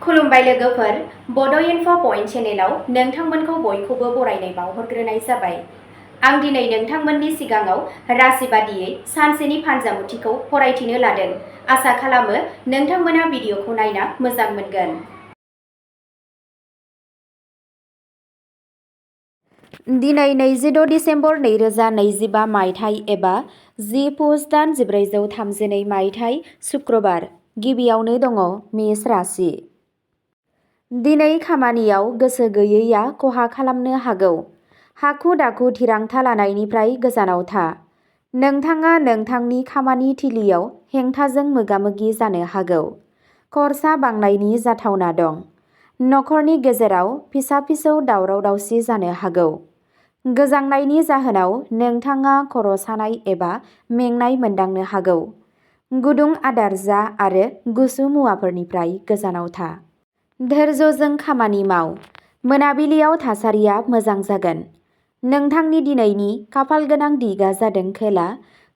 खुलुमबाय लोगोफोर, बड इनफ' पइन्ट चेनेलाव नोंथांमोनखौ बयखौबो बरायनाय बावहरग्रोनाय जाबाय। आं दिनै नोंथांमोननि सिगाङाव राशि बादियै सानसेनि फानजामुथिखौ फरायथिनो लादों। आसा खालामो नोंथांमोना भिडिअखौ नायना मोजां मोनगोन। दिनै 26 डिसेम्बर 2025 मायथाइ एबा 10 पुस दान 1432 मायथाइ शुक्रबार। गिबियावनो दङ मेष राशि। दिनै खामानियाव गोसो गैयैया खहा खालामनो हागौ। हाखु दाखु थिरांथा लानायनिफ्राय गोजानाव था। नोंथाङा नोंथांनि खामानि थिलियाव हेंथाजों मोगा-मोगि जानो हागौ। खरसा बांनायनि जाथावना दं। नखरनि गेजेराव फिसा-फिसौ दावराव-दावसि जानो हागौ। गोजांनायनि जाहोनाव नोंथाङा खर' सानाय एबा मेंनाय मोनदांनो हागौ। गुदुं आदार जा आरो गुसु मुवाफोरनिफ्राय गोजानाव था। धैर्यजों खामानि माव। मोनाबिलियाव थासारिया मोजां जागोन। नोंथांनि दिनैनि खाफालगोनां दिगा जादों खोला,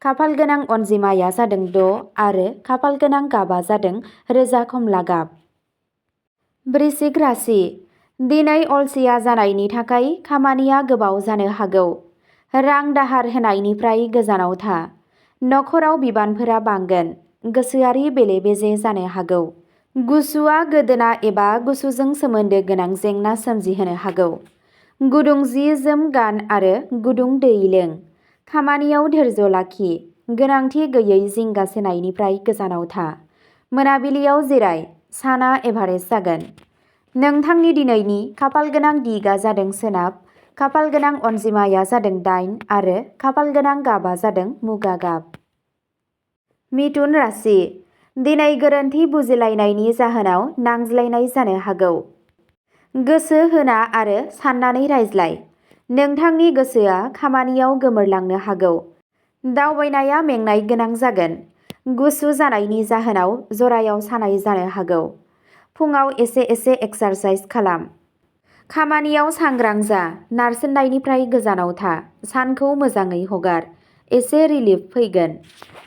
खाफालगोनां अनजिमाया जादों 6 आरो खाफालगोनां गाबा जादों रोजा खमला गाब। वृश्चिक राशि। दिनै अलसिया जानायनि थाखाय खामानिया गोबाव जानो हागौ। रां दाहार होनायनिफ्राय गोजानाव था। नखराव बिबानफोरा बांगोन। गोसोआरि बेले-बेजे जानो हागौ। गुसुआ गोदोना एबा गुसुजों सोमोन्दो गोनां जेंना सोमजिहोनो हागौ। गुदुं जि-जोम गान आरो गुदुं दै लों। खामानियाव धैर्य लाखि। गोनांथि गैयै जिंगासिनायनिफ्राय गोजानाव था। मोनाबिलियाव जिराय। साना एभारेज जागोन। नोंथांनि दिनैनि खाफालगोनां दिगा जादों सोनाब, खाफालगोनां अनजिमाया जादों 8 आरो खाफालगोनां गाबा जादों मुगा गाब। मिथुन राशि। दिनै गोरोन्थि बुजिलायनायनि जाहोनाव नांज्लायनाय जानो हागौ। गोसो होना आरो साननानै रायज्लाय। नोंथांनि गोसोआ खामानियाव गोमोरलांनो हागौ। दावबायनाया मेंनाय गोनां जागोन। गुसु जानायनि जाहोनाव जरायाव सानाय जानो हागौ। फुङाव एसे एक्सारसाइज खालाम। खामानियाव सांग्रां जा। नारसिननायनिफ्राय गोजानाव था। सानखौ मोजाङै हगार। एसे रिलिफ फैगोन।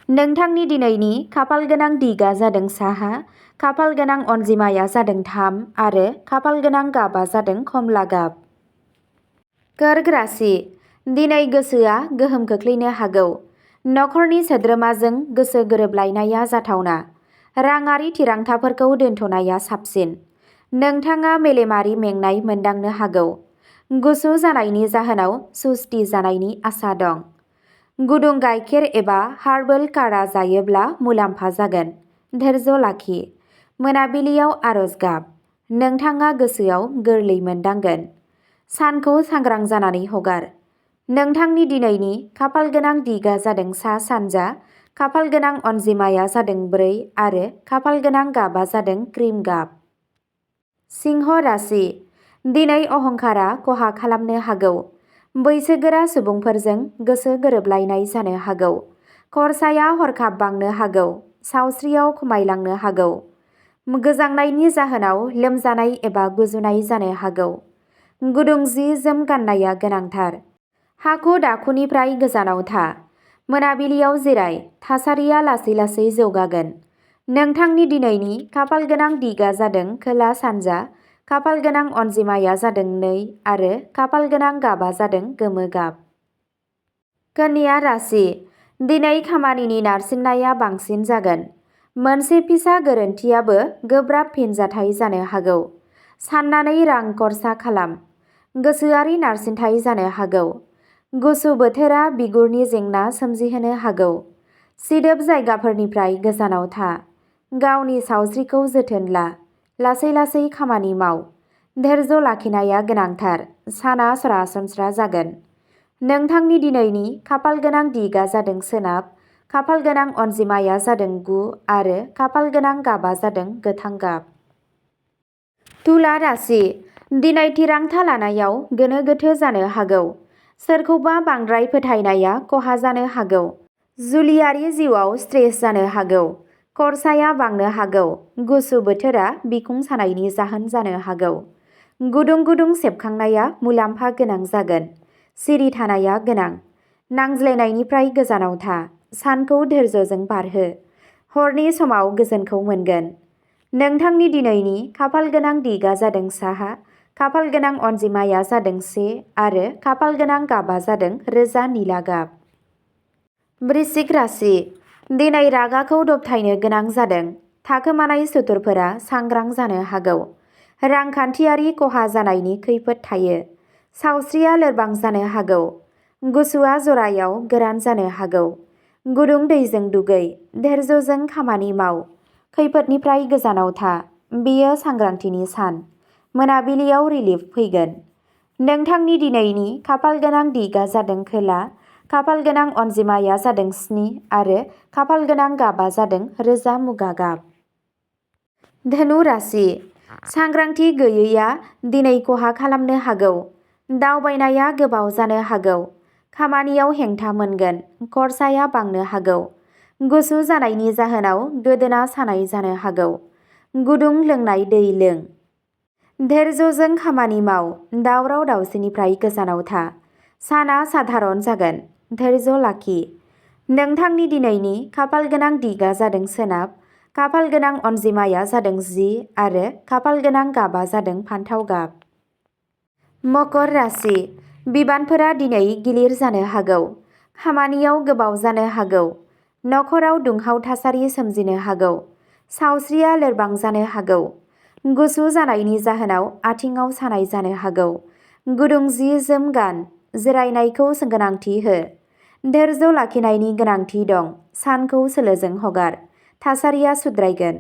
नोंथांनि दिनैनि खाफालगोनां दिगा जादों साहा, खाफालगोनां अनजिमाया जादों 3 आरो खाफालगोनां गाबा जादों खमला गाब। कर्क राशि। दिनै गोसोआ गोहोम खोख्लैनो हागौ। नखरनि सोद्रोमाजों गोसो गोरोबलायनाया जाथावना। राङारि थिरांथाफोरखौ दोनथ'नाया साबसिन। नोंथाङा मेलेमारि मेंनाय मोनदांनो हागौ। गुसु जानायनि जाहोनाव सुस्ति जानायनि आसा दं। गुदुं गाइखेर एबा हार्बेल काढ़ा जायोब्ला मुलाम्फा जागोन। धैर्य लाखि। मोनाबिलियाव आरज गाब। नोंथाङा गोसोआव गोरलै मोनदांगोन। सानखौ सांग्रां जानानै हगार। नोंथांनि दिनैनि खाफालगोनां दिगा जादों सा-सानजा, खाफालगोनां अनजिमाया जादों 4 आरो खाफालगोनां गाबा जादों क्रिम गाब। सिंह राशि। दिनै अहंकारा खहा खालामनो हागौ। बैसोगोरा सुबुंफोरजों गोसो गोरोबलायनाय जानो हागौ। खरसाया हरखाब बांनो हागौ। सावस्रियाव खमायलांनो हागौ। गोजांनायनि जाहोनाव लोमजानाय एबा गुजुनाय जानो हागौ। गुदुं जि-जोम गाननाया गोनांथार। हाखु दाखुनिफ्राय गोजानाव था। मोनाबिलियाव जिराय। थासारिया लासै-लासै जौगागोन। नोंथांनि दिनैनि खाफालगोनां दिगा जादों खोला-सानजा, खाफालगोनां अनजिमाया जादों 2 आरो खाफालगोनां गाबा जादों गोमो गाब। कन्या राशि। दिनै खामानिनि नारसिननाया बांसिन जागोन। मोनसे फिसा गोरोन्थियाबो गोब्राब फिनजाथाय जानो हागौ। साननानै रां खरसा खालाम। गोसोआरि नारसिनथाय जानो हागौ। गुसु बोथोरा बिगुरनि जेंना सोमजिहोनो हागौ। सिदोब जायगाफोरनिफ्राय गोजानाव था। गावनि सावस्रिखौ जोथोन ला। लासै-लासै खामानि माव। धैर्य लाखिनाया गोनांथार। साना सरासनस्रा जागोन। नोंथांनि दिनैनि खाफालगोनां दिगा जादों सोनाब, खाफालगोनां अनजिमाया जादों 9 आरो खाफालगोनां गाबा जादों गोथां गाब। तुला राशि। दिनै थिरांथा लानायाव गोनो गोथो जानो हागौ। सोरखौबा बांद्राय फोथायनाया खहा जानो हागौ। जुलियारि जिउआव स्ट्रेस जानो हागौ। खरसाया बांनो हागौ। गुसु बोथोरा बिखुं सानायनि जाहोन जानो हागौ। गुदुं सेबखांनाया मुलाम्फा गोनां जागोन। सिरि थानाया गोनां। नांज्लायनायनिफ्राय गोजानाव था। सानखौ धैर्यजों बारहो। हरनि समाव गोजोनखौ मोनगोन। नोंथांनि दिनैनि खाफाल गोनां दिगा जादों साहा, खाफाल गोनां अनजिमाया जादों 1 आरो खाफाल गोनां गाबा जादों रोजा निला गाब। वृश्चिक राशि। दिनै रागाखौ दबथायनो गोनां जादों। थाखोमानाय सुथुरफोरा सांग्रां जानो हागौ। रांखान्थियारि खहा जानायनि खैफोद थायो। सावस्रिया लोरबां जानो हागौ। गुसुआ जरायाव गोरान जानो हागौ। गुदुं दैजों दुगै, धैर्यजों खामानि माव। खैफोदनिफ्राय गोजानाव था। बेयो सांग्रांथिनि सान। मोनाबिलियाव रिलिफ फैगोन। नोंथांनि दिनैनि खाफाल गोनां दिगा जादों खोला, खाफाल गोनां अनजिमाया जादों 7 आरो खाफाल गोनां गाबा जादों रोजा मुगा गाब। धनु राशि। सांग्रांथि गैयैया दिनै खहा खालामनो हागौ। दावबायनाया गोबाव जानो हागौ। खामानियाव हेंथा मोनगोन। खरसाया बांनो हागौ। गुसु जानायनि जाहोनाव गोदोना सानाय जानो हागौ। गुदुं लोंनाय दै लों। धैर्यजों खामानि माव। दावराव दावसिनिफ्राय गोजानाव था। साना साधारन जागोन। धैर्य लाखि। नोंथांनि दिनैनि खाफाल गोनां दिगा जादों सोनाब, खाफाल गोनां अनजिमाया जादों 10 आरो खाफाल गोनां गाबा जादों फान्थाव गाब। मकर राशि। बिबानफोरा दिनै गिलिर जानो हागौ। खामानियाव गोबाव जानो हागौ। नखराव दुंहाव थासारि सोमजिनो हागौ। सावस्रिया लोरबां जानो हागौ। गुसु जानायनि जाहोनाव आथिङाव सानाय जानो हागौ। गुदुं जि जोम गान। जिरायनायखौ गोनांथि हो। धैर्य लाखिनायनि गोनांथि दं। सानखौ सोलोजों हगार। थासारिया सुद्रायगोन।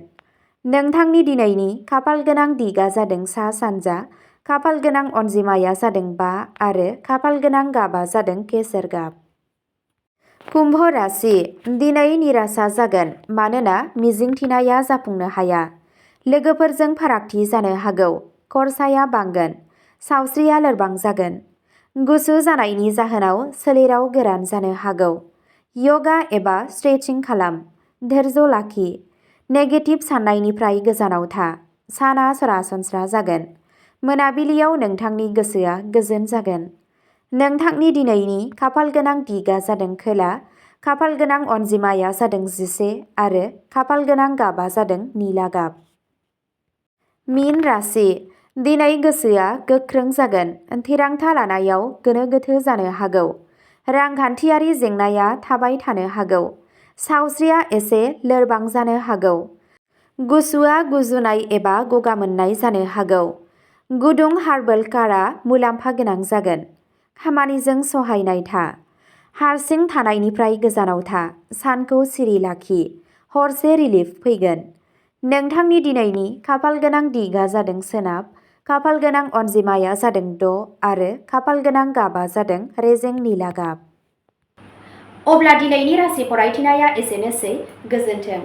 नोंथांनि दिनैनि खाफाल गोनां दिगा जादों सा सानजा, खाफाल गोनां अनजिमाया जादों 5 आरो खाफाल गोनां गाबा जादों केसर गाब। कुम्भ राशि। दिनै निराशा जागोन मानोना मिजिंथिनाया जाफुंनो हाया। लोगोफोरजों फारागथि जानो हागौ। खरसाया बांगोन। सावस्रिया लोरबां जागोन। गुसु जानायनि जाहोनाव सोलेराव गोरान जानो हागौ। यगा एबा स्ट्रेचिं खालाम। धैर्य लाखि। नेगेटिभ साननायनिफ्राय गोजानाव था। साना सरासनस्रा जागोन। मोनाबिलियाव नोंथांनि गोसोआ गोजोन जागोन। नोंथांनि दिनैनि खाफाल गोनां दिगा जादों खोला, खाफाल गोनां अनजिमाया जादों 11 आरो खाफाल गोनां गाबा जादों निला गाब। मीन राशि। दिनै गोसोआ गोख्रों जागोन। थिरांथा लानायाव गोनो गोथो जानो हागौ। रांखान्थियारि जेंनाया थाबाय थानो हागौ। सावस्रिया एसे लोरबां जानो हागौ। गुसुआ गुजुनाय एबा गगा मोननाय जानो हागौ। गुदुं हार्बेल कारआ मुलाम्फा गोनां जागोन। खामानिजों सहायनाय था। हारसिं थानायनिफ्राय गोजानाव था। सानखौ सिरि लाखि। हरसे रिलिफ फैगोन। नोंथांनि दिनैनि खाफाल गोनां दिगा जादों सोनाब, खाफाल गोनां अनजिमाया जादों 6 आरो खाफाल गोनां गाबा जादों रेजें निला गाब। अब्ला दिनैनि राशि फरायथिनाया एसेनोसै। गोजोन्थों।